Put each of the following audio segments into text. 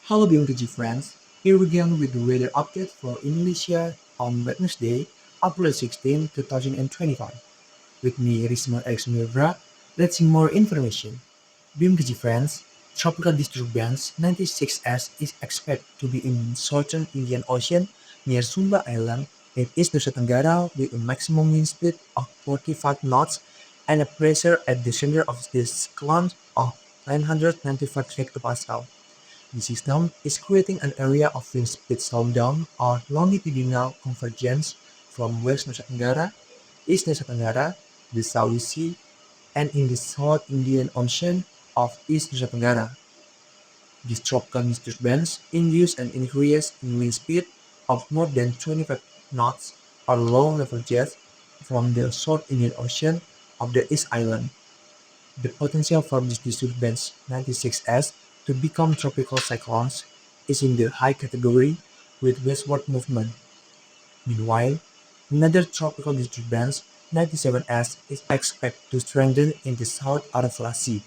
Hello BMKG friends, here again with the weather update for Indonesia on Wednesday, April 16, 2025. With me, Erickson. Let's see more information. BMKG friends, Tropical Disturbance 96S is expected to be in southern Indian Ocean near Sumba Island in East Nusa Tenggara with a maximum wind speed of 45 knots and a pressure at the center of this cyclone of 995 hectopascal. The system is creating an area of wind speed slowdown or longitudinal convergence from West Nusa Tenggara, East Nusa Tenggara, the South Sea, and in the South Indian Ocean of East Nusa Tenggara. This tropical disturbance induced an increase in wind speed of more than 25 knots or low-level jets from the South Indian Ocean of the East Island. The potential for this disturbance 96S to become tropical cyclones is in the high category with westward movement. Meanwhile, another tropical disturbance 97S is expected to strengthen in the South Arafura Sea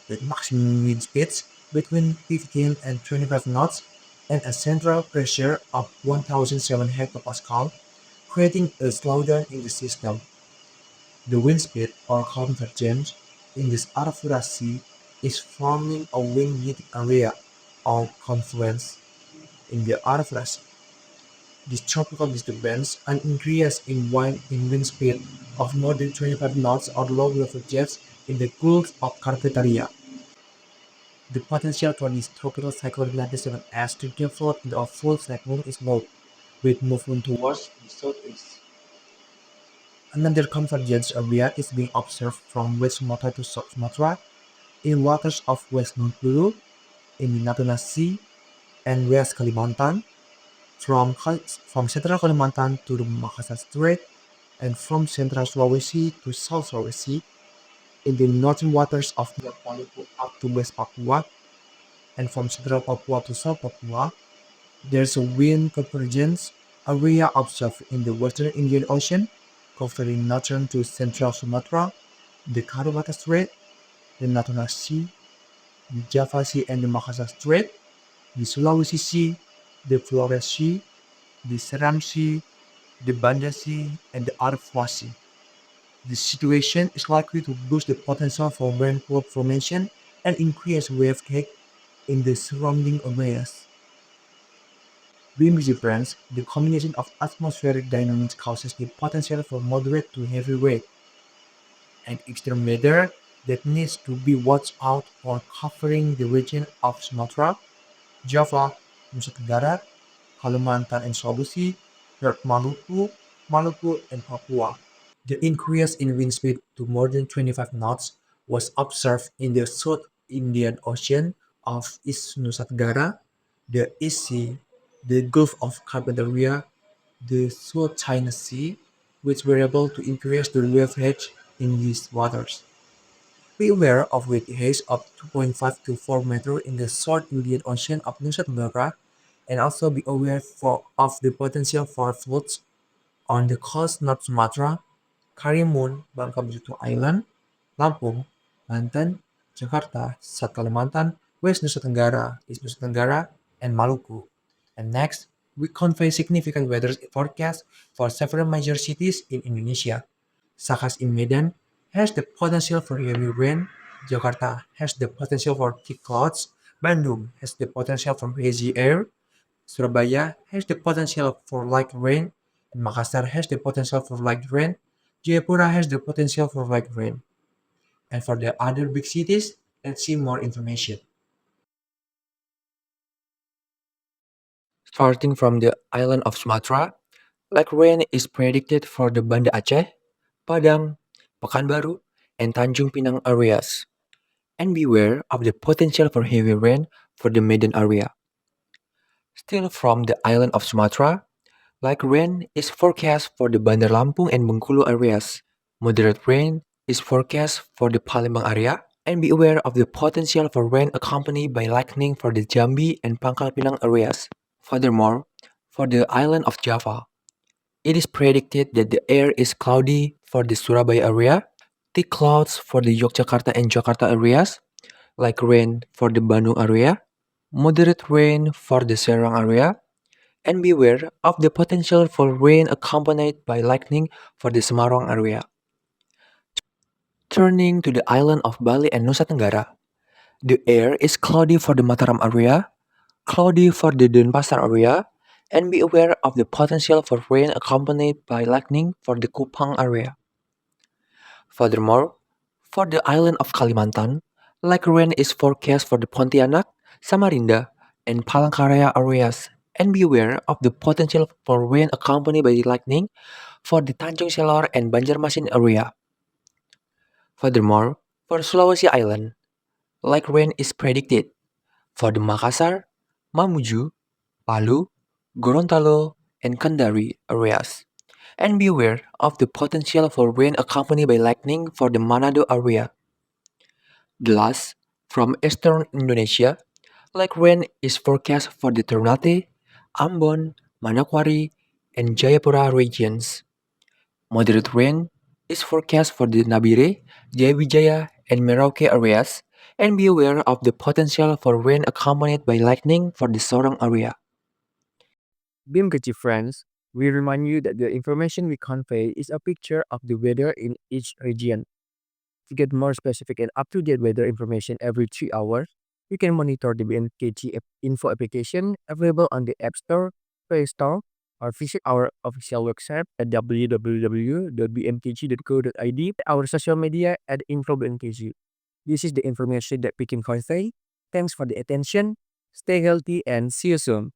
with maximum wind speeds between 15 and 25 knots and a central pressure of 1007 hectopascal, creating a slowdown in the system. The wind speed or convergence in this Arafura Sea is forming a wind-meeting area or confluence in the Arafura Sea. This tropical disturbance an increase in wind speed of more than 25 knots or low-level jets in the Gulf of Carpentaria. The potential for this tropical cyclone 97S to develop into a full cyclone is low, with movement towards the southeast. Another convergence area is being observed from West Sumatra to South Sumatra in waters of West Bengkulu, in the Natuna Sea, and West Kalimantan, from Central Kalimantan to the Makassar Strait, and from Central Sulawesi to South Sulawesi, in the northern waters of North Maluku up to West Papua, and from Central Papua to South Papua. There's a wind convergence area observed in the Western Indian Ocean, covering northern to central Sumatra, the Kalibata Strait, the Natuna Sea, the Java Sea and the Makassar Strait, the Sulawesi Sea, the Flores Sea, the Seram Sea, the Banda Sea, and the Arafura Sea. This situation is likely to boost the potential for rainfall formation and increase wave height in the surrounding areas. Wind difference, the combination of atmospheric dynamics causes the potential for moderate to heavy rain and extreme weather that needs to be watched out for covering the region of Sumatra, Java, Nusa Tenggara, Kalimantan and Sulawesi, North Maluku, Maluku, and Papua. The increase in wind speed to more than 25 knots was observed in the South Indian Ocean of East Nusa Tenggara, the East Sea, the Gulf of Carpentaria, the South China Sea, which were able to increase the wave height in these waters. Be aware of wave heights of 2.5 to 4 meters in the South Indian Ocean of Nusa Tenggara, and also be aware of the potential for floods on the coast North Sumatra, Karimun, Bangka Belitung Island, Lampung, Banten, Jakarta, South Kalimantan, West Nusa Tenggara, East Nusa Tenggara, and Maluku. And next, we convey significant weather forecast for several major cities in Indonesia. Such in Medan has the potential for heavy rain, Jakarta has the potential for thick clouds, Bandung has the potential for hazy air, Surabaya has the potential for light rain, and Makassar has the potential for light rain. Jayapura has the potential for light rain. And for the other big cities, let's see more information. Starting from the island of Sumatra, light rain is predicted for the Banda Aceh, Padang, Pekanbaru, and Tanjung Pinang areas. And beware of the potential for heavy rain for the Medan area. Still from the island of Sumatra, light rain is forecast for the Bandar Lampung and Bengkulu areas. Moderate rain is forecast for the Palembang area, and be aware of the potential for rain accompanied by lightning for the Jambi and Pangkal Pinang areas. Furthermore, for the island of Java, it is predicted that the air is cloudy for the Surabaya area, thick clouds for the Yogyakarta and Jakarta areas, like rain for the Bandung area, Moderate rain for the surrounding area, and beware of the potential for rain accompanied by lightning for the Semarang area. Turning to the island of Bali and Nusa Tenggara, the air is cloudy for the Mataram area, cloudy for the Denpasar area, and be aware of the potential for rain accompanied by lightning for the Kupang area. Furthermore, for the island of Kalimantan, light rain is forecast for the Pontianak, Samarinda, and Palangkaraya areas, and be aware of the potential for rain accompanied by lightning for the Tanjung Selor and Banjarmasin area. Furthermore, for Sulawesi Island, light rain is predicted for the Makassar, Mamuju, Palu, Gorontalo, and Kendari areas, and be aware of the potential for rain accompanied by lightning for the Manado area. The last, from eastern Indonesia, light rain is forecast for the Ternate, Ambon, Manokwari, and Jayapura regions. Moderate rain is forecast for the Nabire, Jayawijaya, and Merauke areas, and be aware of the potential for rain accompanied by lightning for the Sorong area. BIMKG friends, we remind you that the information we convey is a picture of the weather in each region. To get more specific and up-to-date weather information every 3 hours, you can monitor the BMKG info application available on the App Store, Play Store, or visit our official website at www.bmkg.co.id, our social media at InfoBMKG. This is the information that we can convey. Thanks for the attention. Stay healthy and see you soon.